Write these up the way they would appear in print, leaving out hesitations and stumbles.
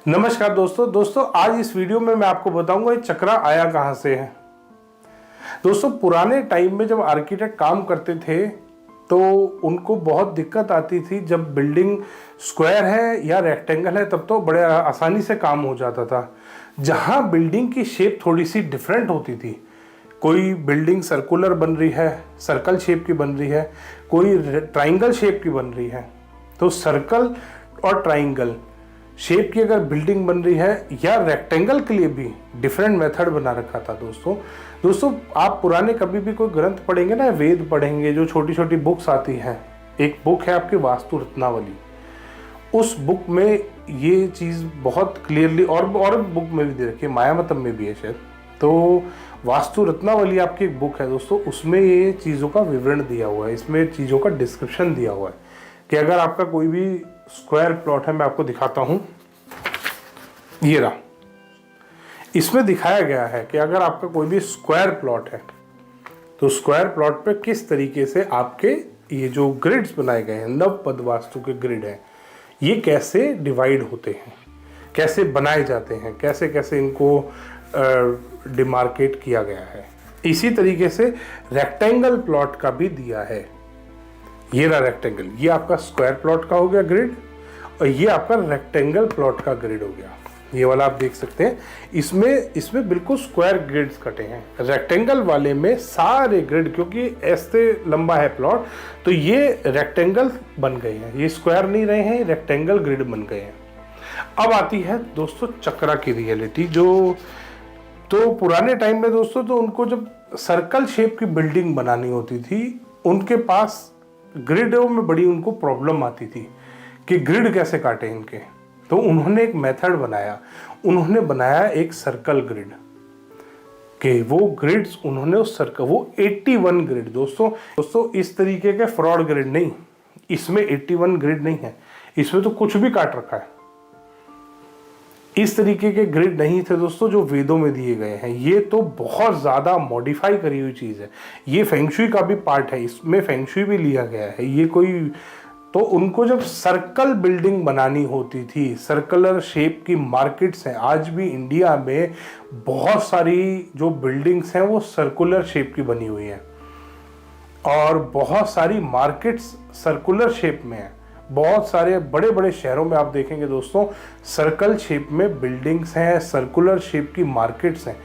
नमस्कार दोस्तों आज इस वीडियो में मैं आपको बताऊंगा ये चक्रा आया कहां से है। दोस्तों पुराने टाइम में जब आर्किटेक्ट काम करते थे तो उनको बहुत दिक्कत आती थी। जब बिल्डिंग स्क्वायर है या रेक्टेंगल है तब तो बड़े आसानी से काम हो जाता था। जहां बिल्डिंग की शेप थोड़ी सी डिफरेंट होती थी, कोई बिल्डिंग सर्कुलर बन रही है, सर्कल शेप की बन रही है, कोई ट्राइंगल शेप की बन रही है, तो सर्कल और ट्राइंगल शेप की अगर बिल्डिंग बन रही है या रेक्टेंगल के लिए भी डिफरेंट मेथड बना रखा था। दोस्तों आप पुराने कभी भी कोई ग्रंथ पढ़ेंगे ना, वेद पढ़ेंगे, जो छोटी छोटी बुक्स आती हैं, एक बुक है आपकी वास्तु रत्नावली, उस बुक में ये चीज़ बहुत क्लियरली और बुक में भी दे रखी है, मायामतम में भी है शायद। तो वास्तु रत्नावली आपकी एक बुक है दोस्तों, उसमें ये चीज़ों का विवरण दिया हुआ है, इसमें चीज़ों का डिस्क्रिप्शन दिया हुआ है कि अगर आपका कोई भी स्क्वायर प्लॉट है, मैं आपको दिखाता हूं, ये रहा, इसमें दिखाया गया है कि अगर आपका कोई भी स्क्वायर प्लॉट है तो स्क्वायर प्लॉट पे किस तरीके से आपके ये जो ग्रिड्स बनाए गए हैं, नवपद वास्तु के ग्रिड हैं, ये कैसे डिवाइड होते हैं, कैसे बनाए जाते हैं, कैसे कैसे इनको डिमार्केट किया गया है। इसी तरीके से रेक्टेंगल प्लॉट का भी दिया है। ये रहा रेक्टेंगल, ये आपका स्क्वायर प्लॉट का हो गया ग्रिड और ये आपका रेक्टेंगल प्लॉट का ग्रिड हो गया। ये वाला आप देख सकते हैं, इसमें बिल्कुल स्क्वायर ग्रिड्स कटे हैं। रेक्टेंगल वाले में सारे ग्रिड, क्योंकि ऐसे लंबा है प्लॉट तो ये रेक्टेंगल बन गए हैं, ये स्क्वायर नहीं रहे हैं, रेक्टेंगल ग्रिड बन गए हैं। अब आती है दोस्तों चक्रा की रियलिटी। तो पुराने टाइम में दोस्तों, तो उनको जब सर्कल शेप की बिल्डिंग बनानी होती थी, उनके पास ग्रिडों में बड़ी उनको प्रॉब्लम आती थी कि ग्रिड कैसे काटे इनके। तो उन्होंने एक मेथड बनाया, उन्होंने बनाया एक सर्कल ग्रिड कि वो ग्रिड्स उन्होंने उस सर्कल, वो 81 ग्रिड दोस्तों इस तरीके के फ्रॉड ग्रिड नहीं, इसमें 81 ग्रिड नहीं है, इसमें तो कुछ भी काट रखा है। इस तरीके के ग्रिड नहीं थे दोस्तों जो वेदों में दिए गए हैं। ये तो बहुत ज़्यादा मॉडिफाई करी हुई चीज़ है, ये फेंगशुई का भी पार्ट है, इसमें फेंगशुई भी लिया गया है। ये कोई, तो उनको जब सर्कल बिल्डिंग बनानी होती थी, सर्कुलर शेप की मार्केट्स हैं, आज भी इंडिया में बहुत सारी जो बिल्डिंग्स हैं वो सर्कुलर शेप की बनी हुई हैं और बहुत सारी मार्केट्स सर्कुलर शेप में हैं। बहुत सारे बड़े बड़े शहरों में आप देखेंगे दोस्तों, सर्कल शेप में बिल्डिंग्स हैं, सर्कुलर शेप की मार्केट्स हैं।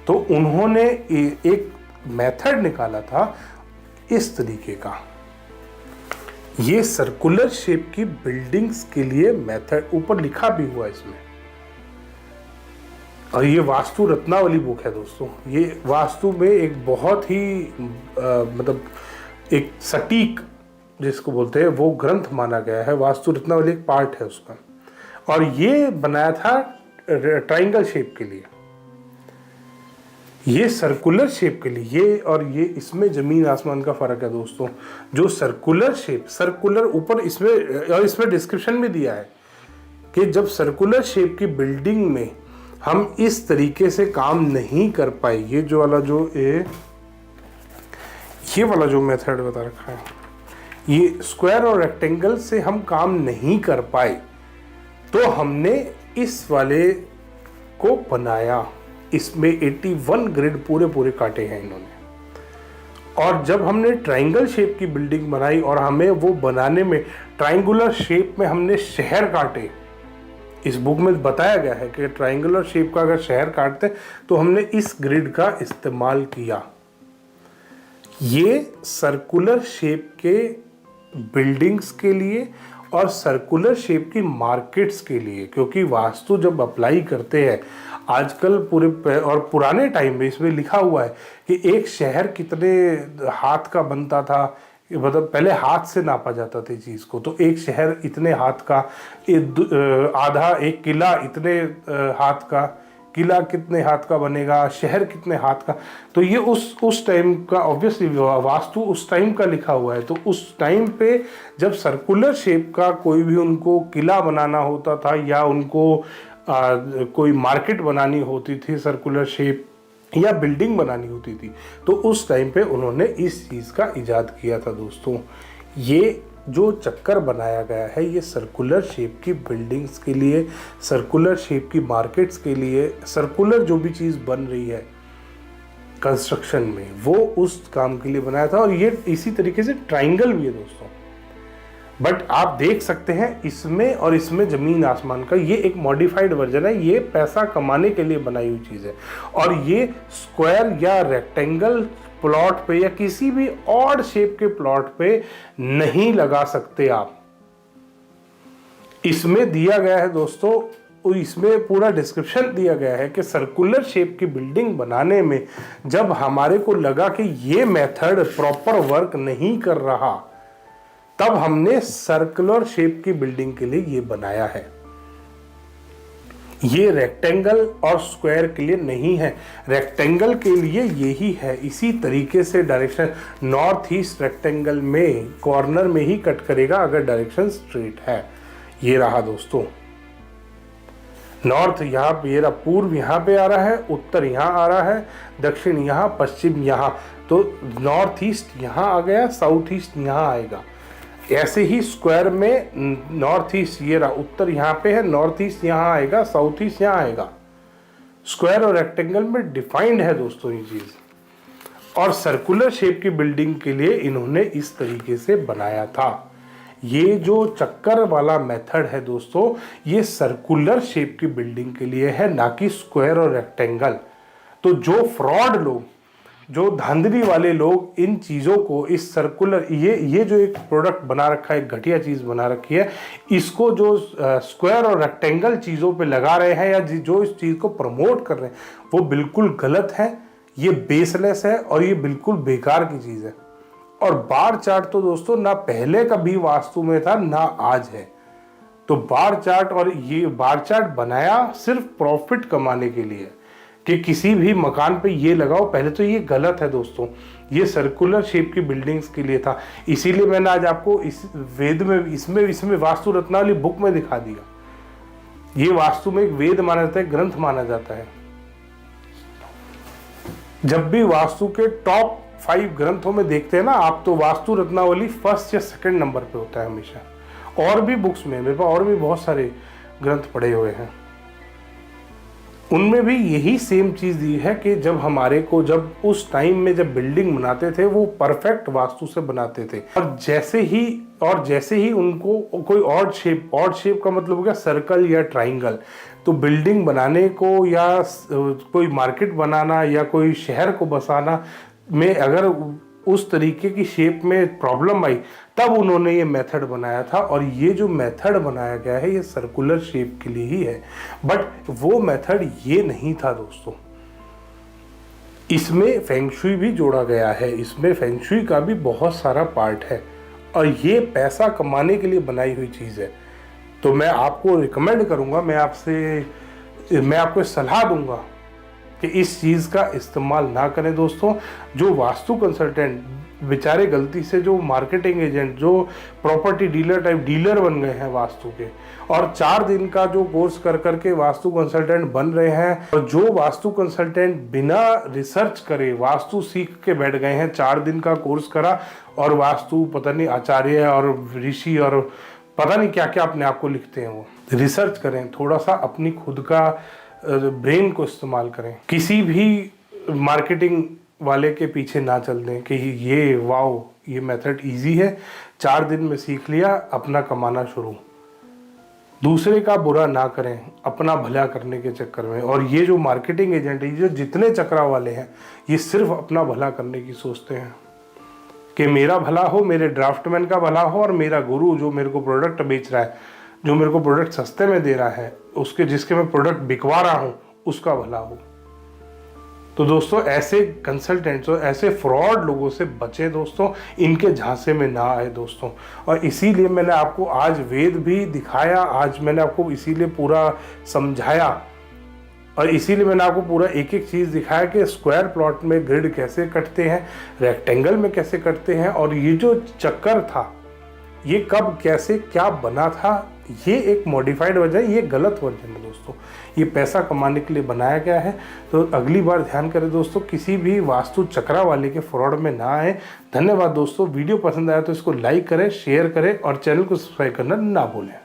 तो उन्होंने एक मेथड निकाला था इस तरीके का, ये सर्कुलर शेप की बिल्डिंग्स के लिए मेथड ऊपर लिखा भी हुआ है इसमें। और ये वास्तु रत्नावली बुक है दोस्तों। ये वास्तु में एक बहुत ही मतलब एक सटीक, जिसको बोलते हैं, वो ग्रंथ माना गया है। वास्तु रत्नावली एक पार्ट है उसका, और ये बनाया था ट्राइंगल शेप के लिए, ये सर्कुलर शेप के लिए। ये और ये, इसमें जमीन आसमान का फर्क है दोस्तों। जो सर्कुलर शेप, सर्कुलर ऊपर इसमें, और इसमें डिस्क्रिप्शन भी दिया है कि जब सर्कुलर शेप की बिल्डिंग में हम इस तरीके से काम नहीं कर पाए, ये जो वाला ये वाला जो मेथड बता रखा है, ये स्क्वायर और रेक्टेंगल से हम काम नहीं कर पाए, तो हमने इस वाले को बनाया। इसमें 81 ग्रिड पूरे काटे हैं इन्होंने। और जब हमने ट्रायंगल शेप की बिल्डिंग बनाई और हमें वो बनाने में ट्रायंगुलर शेप में हमने शहर काटे, इस बुक में बताया गया है कि ट्रायंगुलर शेप का अगर शहर काटते तो हमने इस ग्रिड का इस्तेमाल किया। ये सर्कुलर शेप के बिल्डिंग्स के लिए और सर्कुलर शेप की मार्केट्स के लिए, क्योंकि वास्तु जब अप्लाई करते हैं आजकल पूरे, और पुराने टाइम में इसमें लिखा हुआ है कि एक शहर कितने हाथ का बनता था, मतलब पहले हाथ से नापा जाता था चीज़ को, तो एक शहर इतने हाथ का, आधा एक किला इतने हाथ का, किला कितने हाथ का बनेगा, शहर कितने हाथ का। तो ये उस टाइम का, ऑब्वियसली वास्तु उस टाइम का लिखा हुआ है। तो उस टाइम पे जब सर्कुलर शेप का कोई भी उनको किला बनाना होता था या उनको कोई मार्केट बनानी होती थी, सर्कुलर शेप या बिल्डिंग बनानी होती थी, तो उस टाइम पे उन्होंने इस चीज़ का इजाद किया था दोस्तों। ये जो चक्कर बनाया गया है ये सर्कुलर शेप की बिल्डिंग्स के लिए, सर्कुलर शेप की मार्केट्स के लिए, सर्कुलर जो भी चीज़ बन रही है कंस्ट्रक्शन में वो उस काम के लिए बनाया था। और ये इसी तरीके से ट्राइंगल भी है दोस्तों, बट आप देख सकते हैं इसमें और इसमें ज़मीन आसमान का। ये एक मॉडिफाइड वर्जन है, ये पैसा कमाने के लिए बनाई हुई चीज़ है। और ये स्क्वायर या रेक्टेंगल प्लॉट पे या किसी भी ऑड शेप के प्लॉट पे नहीं लगा सकते आप। इसमें दिया गया है दोस्तों, इसमें पूरा डिस्क्रिप्शन दिया गया है कि सर्कुलर शेप की बिल्डिंग बनाने में जब हमारे को लगा कि ये मेथड प्रॉपर वर्क नहीं कर रहा, तब हमने सर्कुलर शेप की बिल्डिंग के लिए ये बनाया है। ये रेक्टेंगल और स्क्वायर के लिए नहीं है, रेक्टेंगल के लिए यही है। इसी तरीके से डायरेक्शन नॉर्थ ईस्ट रेक्टेंगल में कॉर्नर में ही कट करेगा अगर डायरेक्शन स्ट्रेट है। ये रहा दोस्तों, नॉर्थ यहाँ पे, ये रहा पूर्व यहाँ पे आ रहा है, उत्तर यहाँ आ रहा है, दक्षिण यहाँ, पश्चिम यहाँ। तो नॉर्थ ईस्ट यहाँ आ गया, साउथ ईस्ट यहाँ आएगा। ऐसे ही स्क्वायर में नॉर्थ ईस्ट, ये रहा उत्तर यहाँ पे है, नॉर्थ ईस्ट यहाँ आएगा, साउथ ईस्ट यहाँ आएगा। स्क्वायर और रेक्टेंगल में डिफाइंड है दोस्तों ये चीज। और सर्कुलर शेप की बिल्डिंग के लिए इन्होंने इस तरीके से बनाया था। ये जो चक्कर वाला मेथड है दोस्तों, ये सर्कुलर शेप की बिल्डिंग के लिए है, ना कि स्क्वायर और रेक्टेंगल। तो जो फ्रॉड लोग, जो धांधली वाले लोग इन चीज़ों को, इस सर्कुलर, ये जो एक प्रोडक्ट बना रखा है, एक घटिया चीज़ बना रखी है, इसको जो स्क्वायर और रेक्टेंगल चीज़ों पे लगा रहे हैं या जो इस चीज़ को प्रमोट कर रहे हैं, वो बिल्कुल गलत है, ये बेसलेस है और ये बिल्कुल बेकार की चीज़ है। और बार चार्ट तो दोस्तों ना पहले कभी वास्तु में था ना आज है। तो बार चार्ट, और ये बार चार्ट बनाया सिर्फ प्रॉफिट कमाने के लिए कि किसी भी मकान पे ये लगाओ, पहले तो ये गलत है दोस्तों। ये सर्कुलर शेप की बिल्डिंग्स के लिए था। इसीलिए मैंने आज आपको इस वेद में, इसमें वास्तु रत्नावली बुक में दिखा दिया। ये वास्तु में एक वेद माना जाता है, ग्रंथ माना जाता है। जब भी वास्तु के टॉप 5 ग्रंथों में देखते हैं ना आप, तो वास्तु रत्नावली फर्स्ट या सेकंड नंबर पे होता है हमेशा। और भी बुक्स में, मेरे पास और भी बहुत सारे ग्रंथ पढ़े हुए हैं, उनमें भी यही सेम चीज़ दी है कि जब हमारे को, जब उस टाइम में जब बिल्डिंग बनाते थे वो परफेक्ट वास्तु से बनाते थे। और जैसे ही उनको कोई ऑड शेप का मतलब हो गया सर्कल या ट्राइंगल, तो बिल्डिंग बनाने को या कोई मार्केट बनाना या कोई शहर को बसाना में अगर उस तरीके की शेप में प्रॉब्लम आई, तब उन्होंने ये मेथड बनाया था। और ये जो मेथड बनाया गया है ये सर्कुलर शेप के लिए ही है, बट वो मेथड ये नहीं था दोस्तों। इसमें फेंग शुई भी जोड़ा गया है, इसमें फेंग शुई का भी बहुत सारा पार्ट है, और ये पैसा कमाने के लिए बनाई हुई चीज़ है। तो मैं आपको रिकमेंड करूँगा, मैं आपको सलाह दूंगा कि इस चीज़ का इस्तेमाल ना करें दोस्तों। जो वास्तु कंसल्टेंट बेचारे गलती से, जो मार्केटिंग एजेंट, जो प्रॉपर्टी डीलर टाइप डीलर बन गए हैं वास्तु के, और 4 दिन का जो कोर्स कर करके वास्तु कंसल्टेंट बन रहे हैं, और जो वास्तु कंसल्टेंट बिना रिसर्च करे वास्तु सीख के बैठ गए हैं, 4 दिन का कोर्स करा और वास्तु पता नहीं आचार्य और ऋषि और पता नहीं क्या क्या अपने आप को लिखते हैं। वो रिसर्च करें, थोड़ा सा अपनी खुद का ब्रेन को इस्तेमाल करें। किसी भी मार्केटिंग वाले के पीछे ना चल दें कि ये वाओ ये मेथड इजी है, 4 दिन में सीख लिया, अपना कमाना शुरू। दूसरे का बुरा ना करें अपना भला करने के चक्कर में। और ये जो मार्केटिंग एजेंट है, ये जितने चक्रा वाले हैं, ये सिर्फ अपना भला करने की सोचते हैं कि मेरा भला हो, मेरे ड्राफ्टमैन का भला हो, और मेरा गुरु जो मेरे को प्रोडक्ट बेच रहा है, जो मेरे को प्रोडक्ट सस्ते में दे रहा है, उसके जिसके मैं प्रोडक्ट बिकवा रहा हूँ, उसका भला हो। तो दोस्तों ऐसे कंसल्टेंट्स और ऐसे फ्रॉड लोगों से बचें दोस्तों, इनके झांसे में ना आए दोस्तों। और इसीलिए मैंने आपको आज वेद भी दिखाया, आज मैंने आपको इसीलिए पूरा समझाया, और इसीलिए मैंने आपको पूरा एक एक चीज़ दिखाया कि स्क्वायर प्लॉट में ग्रिड कैसे कटते हैं, रेक्टेंगल में कैसे कटते हैं, और ये जो चक्कर था ये कब कैसे क्या बना था, ये एक मॉडिफाइड वर्जन, ये गलत वर्जन है दोस्तों। दोस्तों, ये पैसा कमाने के लिए बनाया गया है। तो अगली बार ध्यान करें दोस्तों, किसी भी वास्तु चक्रा वाले के फ्रॉड में ना आए। धन्यवाद दोस्तों। वीडियो पसंद आया तो इसको लाइक करें, शेयर करें और चैनल को सब्सक्राइब करना ना भूलें।